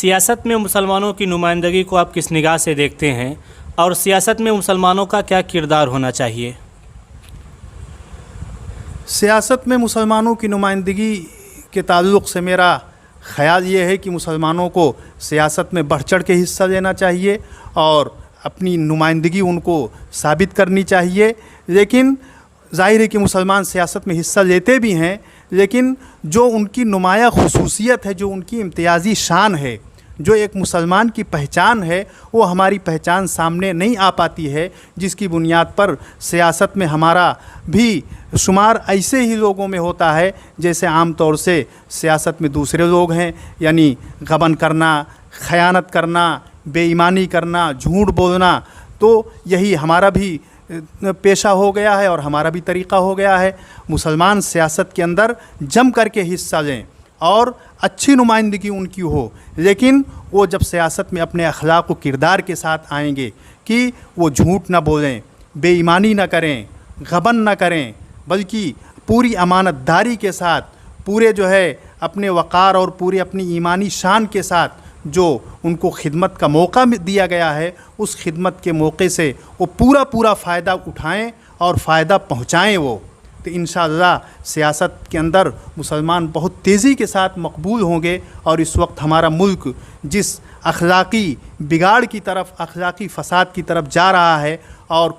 سیاست میں مسلمانوں کی نمائندگی کو آپ کس نگاہ سے دیکھتے ہیں اور سیاست میں مسلمانوں کا کیا کردار ہونا چاہیے؟ سیاست میں مسلمانوں کی نمائندگی کے تعلق سے میرا خیال یہ ہے کہ مسلمانوں کو سیاست میں بڑھ چڑھ کے حصہ لینا چاہیے اور اپنی نمائندگی ان کو ثابت کرنی چاہیے. لیکن ظاہر ہے کہ مسلمان سیاست میں حصہ لیتے بھی ہیں، لیکن جو ان کی نمایاں خصوصیت ہے، جو ان کی امتیازی شان ہے، جو ایک مسلمان کی پہچان ہے، وہ ہماری پہچان سامنے نہیں آ پاتی ہے، جس کی بنیاد پر سیاست میں ہمارا بھی شمار ایسے ہی لوگوں میں ہوتا ہے جیسے عام طور سے سیاست میں دوسرے لوگ ہیں، یعنی غبن کرنا، خیانت کرنا، بے ایمانی کرنا، جھوٹ بولنا. تو یہی ہمارا بھی پیشہ ہو گیا ہے اور ہمارا بھی طریقہ ہو گیا ہے. مسلمان سیاست کے اندر جم کر کے حصہ لیں اور اچھی نمائندگی ان کی ہو، لیکن وہ جب سیاست میں اپنے اخلاق و کردار کے ساتھ آئیں گے کہ وہ جھوٹ نہ بولیں، بے ایمانی نہ کریں، غبن نہ کریں، بلکہ پوری امانت داری کے ساتھ، پورے اپنے وقار اور پوری اپنی ایمانی شان کے ساتھ جو ان کو خدمت کا موقع دیا گیا ہے، اس خدمت کے موقع سے وہ پورا فائدہ اٹھائیں اور فائدہ پہنچائیں وہ، تو انشاءاللہ سیاست کے اندر مسلمان بہت تیزی کے ساتھ مقبول ہوں گے. اور اس وقت ہمارا ملک جس اخلاقی بگاڑ کی طرف، اخلاقی فساد کی طرف جا رہا ہے، اور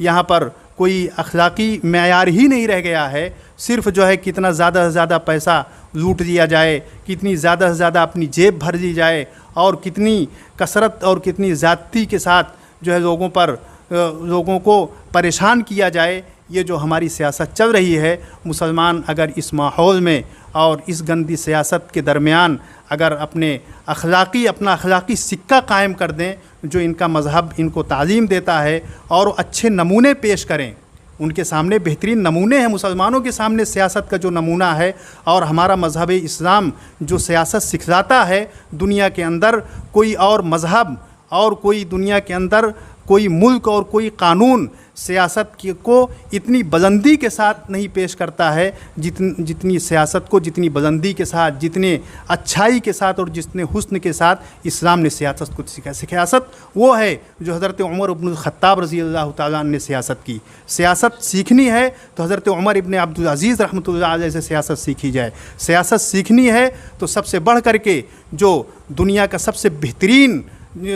یہاں پر کوئی اخلاقی معیار ہی نہیں رہ گیا ہے، صرف کتنا زیادہ سے زیادہ پیسہ لوٹ لیا جائے، کتنی زیادہ سے زیادہ اپنی جیب بھر لی جائے، اور کتنی کثرت اور کتنی زیادتی کے ساتھ لوگوں کو پریشان کیا جائے. یہ جو ہماری سیاست چل رہی ہے، مسلمان اگر اس ماحول میں اور اس گندی سیاست کے درمیان اگر اپنا اخلاقی سکہ قائم کر دیں جو ان کا مذہب ان کو تعلیم دیتا ہے، اور اچھے نمونے پیش کریں. ان کے سامنے بہترین نمونے ہیں، مسلمانوں کے سامنے سیاست کا جو نمونہ ہے، اور ہمارا مذہب اسلام جو سیاست سکھلاتا ہے، دنیا کے اندر کوئی اور مذہب اور کوئی دنیا کے اندر کوئی ملک اور کوئی قانون سیاست کو اتنی بلندی کے ساتھ نہیں پیش کرتا ہے جتنی سیاست کو، جتنی بلندی کے ساتھ، جتنے اچھائی کے ساتھ اور جتنے حسن کے ساتھ اسلام نے سیاست کو سکھایا. سیاست وہ ہے جو حضرت عمر ابن الخطاب رضی اللہ تعالیٰ عنہ نے سیاست کی. سیاست سیکھنی ہے تو حضرت عمر ابن عبدالعزیز رحمۃ اللہ علیہ سے سیاست سیکھی جائے. سیاست سیکھنی ہے تو سب سے بڑھ کر کے جو دنیا کا سب سے بہترین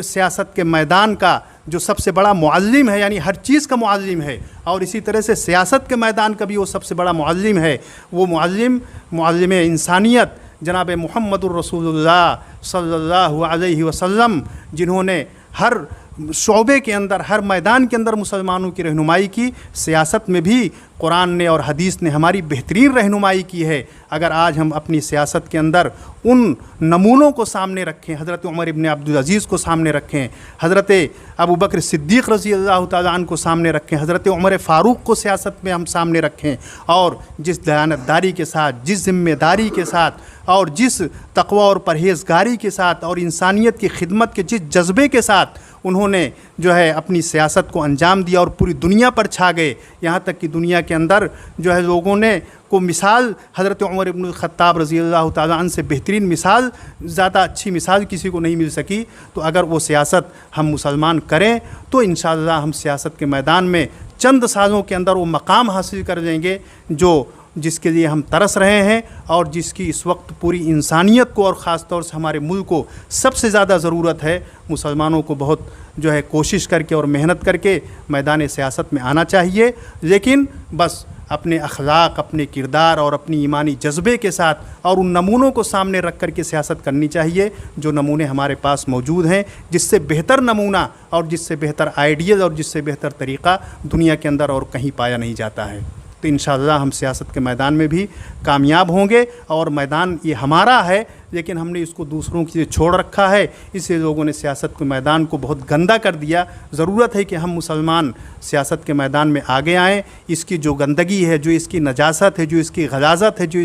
سیاست کے میدان کا جو سب سے بڑا معلم ہے، یعنی ہر چیز کا معلم ہے، اور اسی طرح سے سیاست کے میدان کا بھی وہ سب سے بڑا معلم ہے، وہ معلم انسانیت جناب محمد الرسول اللہ صلی اللہ علیہ وسلم، جنہوں نے ہر شعبے کے اندر، ہر میدان کے اندر مسلمانوں کی رہنمائی کی. سیاست میں بھی قرآن نے اور حدیث نے ہماری بہترین رہنمائی کی ہے. اگر آج ہم اپنی سیاست کے اندر ان نمونوں کو سامنے رکھیں، حضرت عمر ابن عبدالعزیز کو سامنے رکھیں، حضرت ابوبکر صدیق رضی اللہ تعالیٰ عنہ کو سامنے رکھیں، حضرت عمر فاروق کو سیاست میں ہم سامنے رکھیں، اور جس دیانتداری کے ساتھ، جس ذمہ داری کے ساتھ، اور جس تقوی اور پرہیزگاری کے ساتھ، اور انسانیت کی خدمت کے جس جذبے کے ساتھ انہوں نے اپنی سیاست کو انجام دیا اور پوری دنیا پر چھا گئے، یہاں تک کہ دنیا کے اندر لوگوں نے کو مثال حضرت عمر ابن الخطاب رضی اللہ تعالیٰ عنہ سے بہترین مثال، زیادہ اچھی مثال کسی کو نہیں مل سکی. تو اگر وہ سیاست ہم مسلمان کریں تو انشاءاللہ ہم سیاست کے میدان میں چند سالوں کے اندر وہ مقام حاصل کر لیں گے جس کے لیے ہم ترس رہے ہیں، اور جس کی اس وقت پوری انسانیت کو اور خاص طور سے ہمارے ملک کو سب سے زیادہ ضرورت ہے. مسلمانوں کو بہت کوشش کر کے اور محنت کر کے میدان سیاست میں آنا چاہیے، لیکن بس اپنے اخلاق، اپنے کردار اور اپنی ایمانی جذبے کے ساتھ اور ان نمونوں کو سامنے رکھ کر کے سیاست کرنی چاہیے جو نمونے ہمارے پاس موجود ہیں. جس سے بہتر نمونہ اور جس سے بہتر آئیڈیل اور جس سے بہتر طریقہ دنیا کے اندر اور کہیں پایا نہیں جاتا ہے. تو انشاءاللہ ہم سیاست کے میدان میں بھی کامیاب ہوں گے، اور میدان یہ ہمارا ہے، لیکن ہم نے اس کو دوسروں کے لیے چھوڑ رکھا ہے، اس لیے لوگوں نے سیاست کے میدان کو بہت گندا کر دیا. ضرورت ہے کہ ہم مسلمان سیاست کے میدان میں آگے آئیں. اس کی جو گندگی ہے، جو اس کی نجاست ہے، جو اس کی غلاظت ہے، جو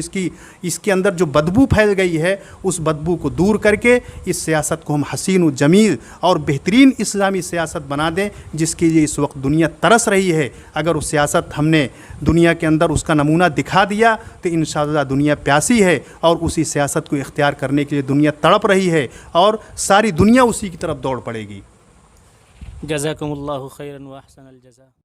اس کے اندر جو بدبو پھیل گئی ہے، اس بدبو کو دور کر کے اس سیاست کو ہم حسین و جمیل اور بہترین اسلامی سیاست بنا دیں، جس کے لیے اس وقت دنیا ترس رہی ہے. اگر اس سیاست ہم نے دنیا کے اندر اس کا نمونہ دکھا دیا تو انشاءاللہ دنیا پیاسی ہے، اور اسی سیاست کو اختیار کرنے کے لیے دنیا تڑپ رہی ہے اور ساری دنیا اسی کی طرف دوڑ پڑے گی. جزاکم اللہ خیرا و احسن الجزاء.